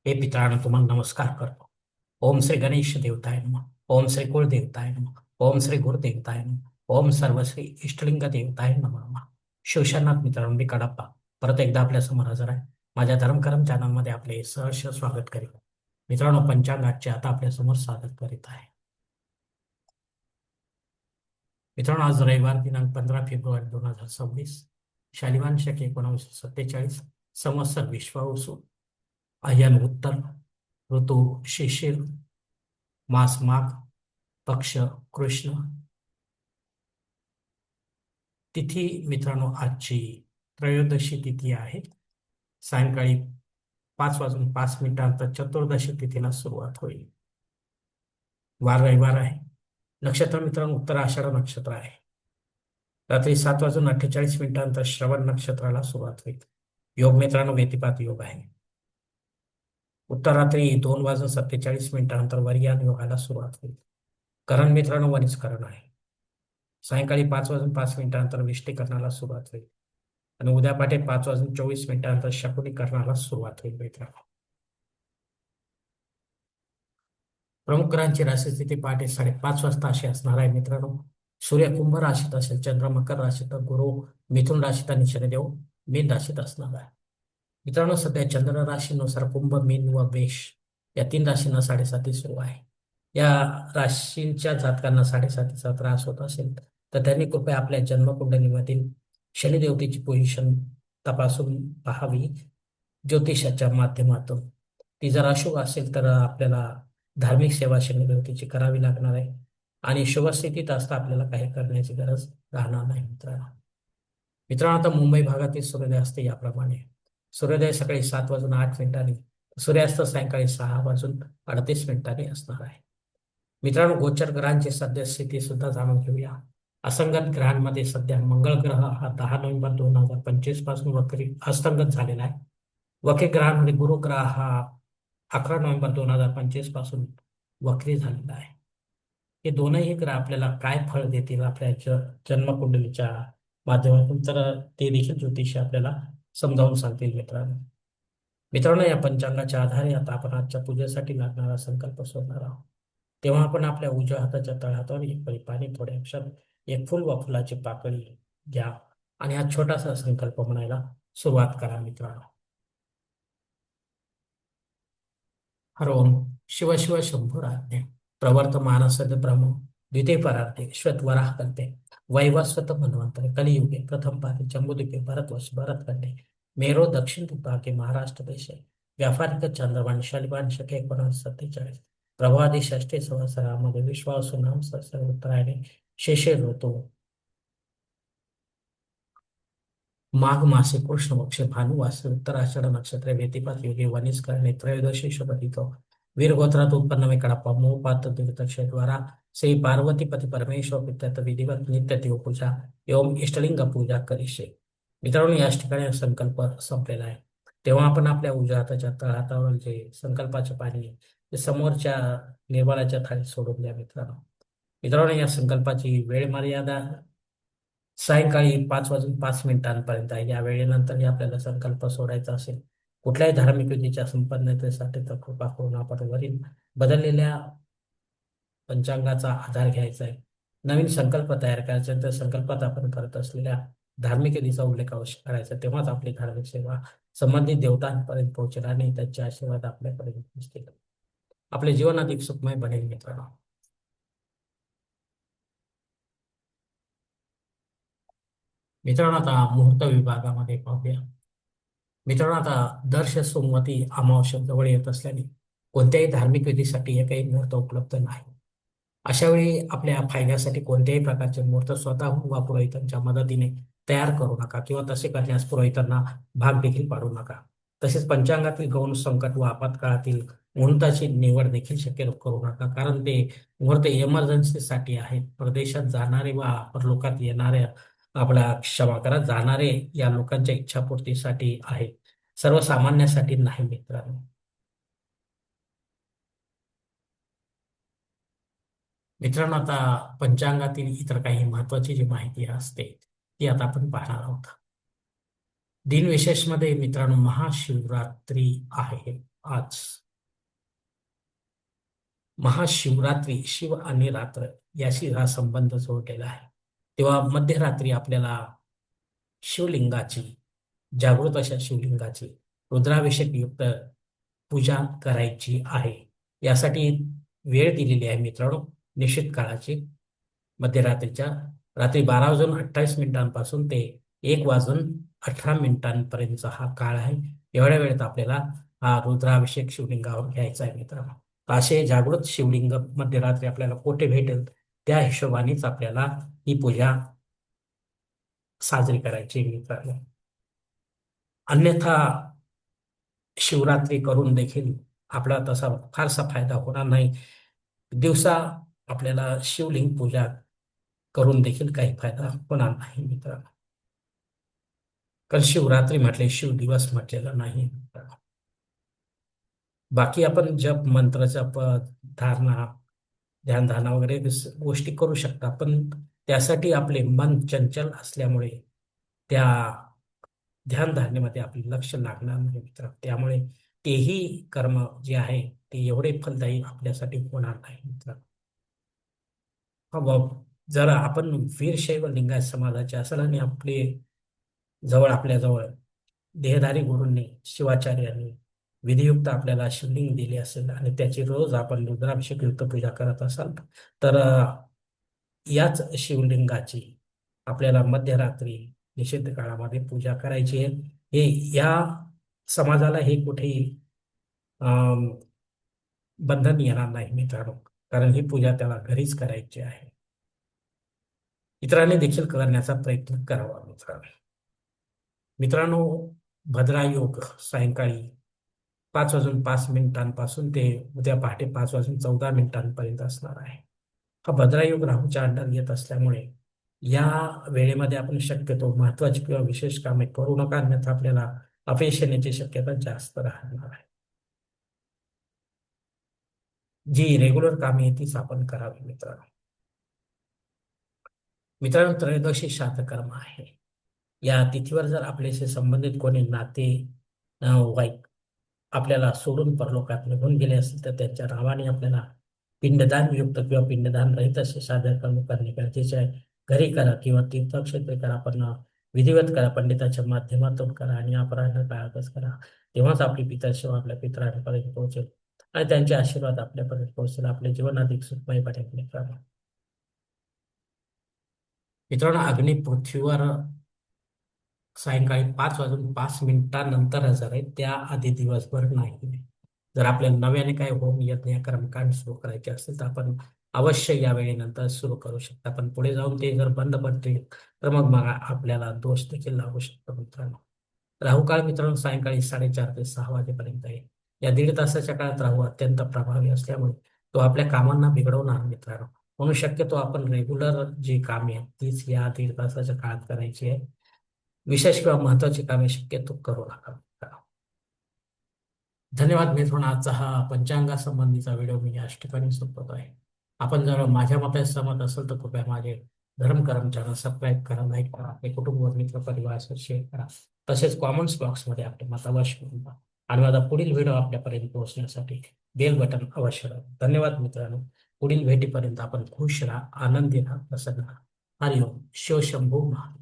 हे पितरांनो तुम्हाला नमस्कार करतो. ओम श्री गणेश देवताय नमः. ओम श्री कुलदेवताय नमः. ओम श्री गुरुदेवताय नमः. ओम सर्वश्री इष्टलिंग देवताय नमः. शिवशरणात मित्रांनो, मी कडप्पा परत एकदा आपल्या समोर हजर आहे. माझ्या धर्मकरम चॅनलमध्ये आपले सहर्ष स्वागत करीत. मित्रांनो, पंचांगाचे आता आपल्या समोर सादर करीत आहे. मित्रांनो, आज रविवार दिनांक 15 फेब्रुवारी 2026, शालिवान शके 1947, संवत्सर विश्वावसु, अयन उत्तर, ऋतू शिशिर, मास माघ, पक्ष कृष्ण. तिथी मित्रांनो आजची त्रयोदशी तिथी आहे. सायंकाळी 5 वाजून 5 मिनिटांत चतुर्दशी तिथीला सुरुवात होईल. वार रविवार आहे. नक्षत्र मित्रांनो उत्तर आषाढ नक्षत्र आहे. रात्री 7 वाजून 48 मिनिटांत श्रवण नक्षत्राला सुरुवात होईल. योग मित्रांनो व्यतिपात योग आहे. उत्तर रात्री 2 वाजून 47 मिनिटानंतर वर्यान योगाला सुरुवात होईल. करण मित्रांनो वनिस्करण आहे. सायंकाळी 5 वाजून 5 मिनिटानंतर विष्टीकरणाला सुरुवात होईल आणि उद्या पहाटे 5 वाजून 24 मिनिटानंतर शकुनीकरणाला सुरुवात होईल. मित्रांनो, प्रमुख ग्रहांची राशीस्थिती पहाटे 5:30 वाजता अशी असणार आहे. मित्रांनो, सूर्य कुंभ राशीत असेल, चंद्र मकर राशीत, गुरु मिथुन राशीत आणि शनिदेव मीन राशीत असणार आहे. मित्रांनो, सध्या चंद्र राशीनुसार कुंभ, मीन व मेष या 3 राशींना 7.5 सुरू आहे. या राशींच्या जातकांना 7.5चा त्रास होत असेल तर त्यांनी कृपया आपल्या जन्मकुंडलीमधील शनिदेवतेची पोझिशन तपासून पाहावी ज्योतिषाच्या माध्यमातून. ती जर अशुभ असेल तर आपल्याला धार्मिक सेवा शनिदेवतेची करावी लागणार आहे आणि शुभ स्थितीत असता आपल्याला काही करण्याची गरज राहणार नाही. मित्रांनो, आता मुंबई भागातील सूर्योदय असते याप्रमाणे. सूर्योदय सकाळी 7 वाजून 8 मिनिटांनी, सूर्यास्त सायंकाळी 6 वाजून 38 मिनिटांनी असणार आहे. मित्रांनो, गोचर ग्रहांची सध्या स्थिती सुद्धा जाणून घेऊया. असंगत ग्रहांमध्ये सध्या मंगळ ग्रह हा 10 नोव्हेंबर 2025 पासून वक्री अस्तंगत झालेला आहे. वक्री ग्रहांमध्ये गुरु ग्रह हा 11 नोव्हेंबर 2025 पासून वक्री झालेला आहे. हे दोनही ग्रह आपल्याला काय फळ देतील आपल्या जन्मकुंडलीच्या माध्यमातून, तर ते देखील ज्योतिषी आपल्याला समजावून सांगतील. मित्रांनो, या पंचांगाच्या आधारे आता आपण आजच्या पूजेसाठी लागणारा संकल्प शोधणार आहोत. तेव्हा आपण आपल्या उजव्या हाताच्या तळहातावर एक पळी पाणी, थोडे अक्षर, एक फुल व फुलाची पाकळी घ्या आणि हा छोटासा संकल्प म्हणायला सुरुवात करा. मित्रांनो, हरोम शिव शिव शंभुराज्ञे प्रवर्तमानसद ब्रह्म द्वितीय परार्थे श्वेतवराह कल्पे वैवस्वत मन्वंतरे कलियुगे प्रथम पादे जम्बूद्वीपे भरतवर्ष भरतखंडे मेरो दक्षिण दिग्भागे महाराष्ट्र देशे व्यापारिक चंद्रवाण शालिवान शके 1947 प्रभादी षष्ठी संवत्सरामध्ये विश्वावसु नाम संवत्सर उत्तरायणे शेषे ऋतू माघ मासे कृष्ण पक्षे भानुवासे उत्तराषाढ नक्षत्रे व्यतिपात योगे वनिस करणे त्रयोदशी शुभदितो वीर गोत्रात उत्पन्न में कड़प्पा मोहपात तीर्थक्षे द्वारा श्री पार्वतीपती परमेश्वर पित्यर्थ विधिवत नित्य देव पूजा एवं इष्टलिंग पूजा करीशे. मित्रांनो, याच ठिकाणी संकल्प संपलेला आहे. तेव्हा आपण आपल्या उजव्या हाताच्या तळहातावर जे संकल्पाचे पाणी आहे ते समोरच्या निर्माणाच्या थाळीत सोडून द्या. मित्रांनो, या संकल्पाची वेळ मर्यादा सायंकाळी 5 वाजून 5 मिनिटांपर्यंत आहे. या वेळेनंतरही आपल्याला संकल्प सोडायचा असेल कुठल्याही धार्मिक विधीच्या संपन्नतेसाठी तर कृपा करून आपण वरील बदललेल्या पंचांगाचा आधार घ्यायचा आहे. नवीन संकल्प तयार करायचा तर संकल्पात आपण करत असलेल्या धार्मिक विधीचा उल्लेख अवश्य करायचा. तेव्हाच आपली धार्मिक सेवा संबंधित देवतांपर्यंत पोहोचेल आणि त्यांचे आशीर्वाद आपल्यापर्यंत पोहोचतील. आपले जीवन अधिक सुखमय बनेल. मित्रांनो, आता मुहूर्त विभागामध्ये पाहूया. मित्रांनो, आता दर्श सोमवती अमावस्या जवळ येत असल्याने कोणत्याही धार्मिक विधीसाठी एकही मुहूर्त उपलब्ध नाही. अशा वेळी आपल्या फायद्यासाठी कोणत्याही प्रकारचे मुहूर्त स्वतःहून वा पुरोहितांच्या मदतीने तयार करू नका किंवा तसे करण्यास पुरोहितांना भाग देखील पाडू नका. तसेच पंचांगातील गौण संकट व आपत्काळातील मुहूर्ताची निवड देखील शक्य करू नका, कारण ते मुहूर्त इमर्जन्सीसाठी आहेत. परदेशात जाणारे व परलोकात येणाऱ्या आपल्या क्षमा करा जाणारे या लोकांच्या इच्छापूर्तीसाठी आहेत, सर्वसामान्यासाठी नाही. मित्रांनो, आता पंचांगातील इतर काही महत्वाची जी माहिती असते ती आता आपण पाहणार आहोत. दिनविशेषमध्ये मित्रांनो महाशिवरात्री आहे. आज महाशिवरात्री, शिव आणि रात्र याशी हा संबंध जोडलेला आहे. तेव्हा मध्यरात्री आपल्याला शिवलिंगाची, जागृत अशा शिवलिंगाची रुद्राभिषेक युक्त पूजा करायची आहे. यासाठी वेळ दिलेली आहे मित्रांनो, निश्चित काळाची. मध्यरात्रीच्या रात्री 12 वाजून 28 मिनिटांपासून ते 1 वाजून 18 मिनिटांपर्यंतचा हा काळ आहे. एवढ्या वेळेत आपल्याला हा रुद्राभिषेक शिवलिंगावर घ्यायचा आहे मित्रांनो. असे जागृत शिवलिंग मध्यरात्री आपल्याला कोठे भेटेल त्या हिशोबानेच आपल्याला ही पूजा साजरी करायची मित्रांनो. अन्यथा शिवरात्री करून देखील आपला तसा फारसा फायदा होणार नाही. दिवसा आपल्याला शिवलिंग पूजा करून देखील काही फायदा होणार नाही मित्रांनो. कारण शिवरात्री म्हटले, शिव दिवस म्हटलेला नाही मित्रांनो. बाकी आपण जप, मंत्र जप, धारणा, ध्यानधारणा वगैरे गोष्टी करू शकता, पण त्यासाठी आपले मन चंचल असल्यामुळे त्या ध्यानधारणेमध्ये आपले लक्ष लागणार नाही मित्र. त्यामुळे तेही कर्म जे आहे ते एवढे फलदायी आपल्यासाठी होणार नाही मित्र. जर आपण वीरशैव लिंगायत समाजाचे असेल आणि आपल्या जवळ देहधारी गुरूंनी, शिवाचार्यांनी विधियुक्त आपल्याला शिवलिंग दिले असेल आणि त्याची रोज आपण रुद्राभिषेक युक्त पूजा करत असाल, तर याच शिवलिंगाची आपल्याला मध्यरात्री निषिद्ध काळामध्ये पूजा करायची आहे. हे या समाजाला हे कुठेही बंधन येणार नाही मित्रांनो, कारण ही पूजा त्याला घरीच करायची आहे. इतरांनी देखील करण्याचा प्रयत्न करावा मित्रांनो. मित्रांनो, भद्रायोग सायंकाळी 5 वाजून 5 मिनिटांपासून ते उद्या पहाटे 5 वाजून 14 मिनिटांपर्यंत असणार आहे. हा भद्रायोग राहूच्या अंडर येत असल्यामुळे या वेळेमध्ये आपण शक्यतो महत्वाची किंवा विशेष कामे करू नका, अन्यथा आपल्याला अपयश येण्याची शक्यता जास्त राहणार आहे. जी रेग्युलर कामे आहे तीच आपण करावी मित्रांनो. मित्रांनो, त्रयोदशी श्राद्ध कर्म आहे. या तिथीवर जर आपल्याशी संबंधित कोणी नाते वाईक आपल्याला सोडून परलोकात निघून गेले असेल, तर त्यांच्या नावाने आपल्याला पिंडदान युक्त किंवा पिंडदान रहित असे श्राद्ध कर्म करणे गरजेचे आहे. घरी करा किंवा तीर्थक्षेत्री करा, पण विधिवत करा, पंडिताच्या माध्यमातून करा आणि अपराह्न काळातच करा. तेव्हाच आपली पितरसेवा आपल्या पितरांपर्यंत पोहोचेल आणि त्यांचे आशीर्वाद आपल्यापर्यंत पोहोचेल. आपले जीवन अधिक सुखमय बनेल मित्रांनो. मित्रांनो, अग्नी पृथ्वीवर सायंकाळी 5 वाजून 5 मिनिटांनंतर हजर आहे, त्याआधी दिवसभर नाही. जर आपल्याला नव्याने काय होम यज्ञ कर्मकांड सुरू करायचे असेल तर आपण अवश्य या वेळेनंतर सुरू करू शकता. पण पुढे जाऊन ते जर बंद पडतील तर मग आपल्याला दोष देखील लागू शकतो मित्रांनो. राहुकाळ मित्रांनो सायंकाळी 4:30 ते 6 वाजेपर्यंत आहे. या 1.5 तासाच्या काळात राहू अत्यंत प्रभावी असल्यामुळे तो आपल्या कामांना बिघडवणार मित्रांनो. म्हणून शक्यतो आपण रेग्युलर जी कामे आहेत तीच या 1.5 तासाच्या काळात करायची आहे. विशेष किंवा महत्वाची कामे शक्यतो करू नका. धन्यवाद मित्रांनो. आजचा हा पंचांगासंबंधीचा व्हिडिओ मी याच ठिकाणी संपवतो आहे. आपण जर माझ्या मते सहमत असेल तर कृपया माझे धर्मकरम चॅनल सबस्क्राईब करा, लाईक करा, आपले कुटुंब, मित्र, परिवारासह शेअर करा. तसेच कॉमेंट्स बॉक्समध्ये आपले मत अवश्य नोंदवा आणि माझा पुढील व्हिडिओ आपल्यापर्यंत पोहोचण्यासाठी बेल बटन अवश्य दाबा. धन्यवाद मित्रांनो. पुढील भेटीपर्यंत आपण खुश राहा, आनंदी राहा, प्रसन्न राहा. हरिओम. शिव शंभू महादेव.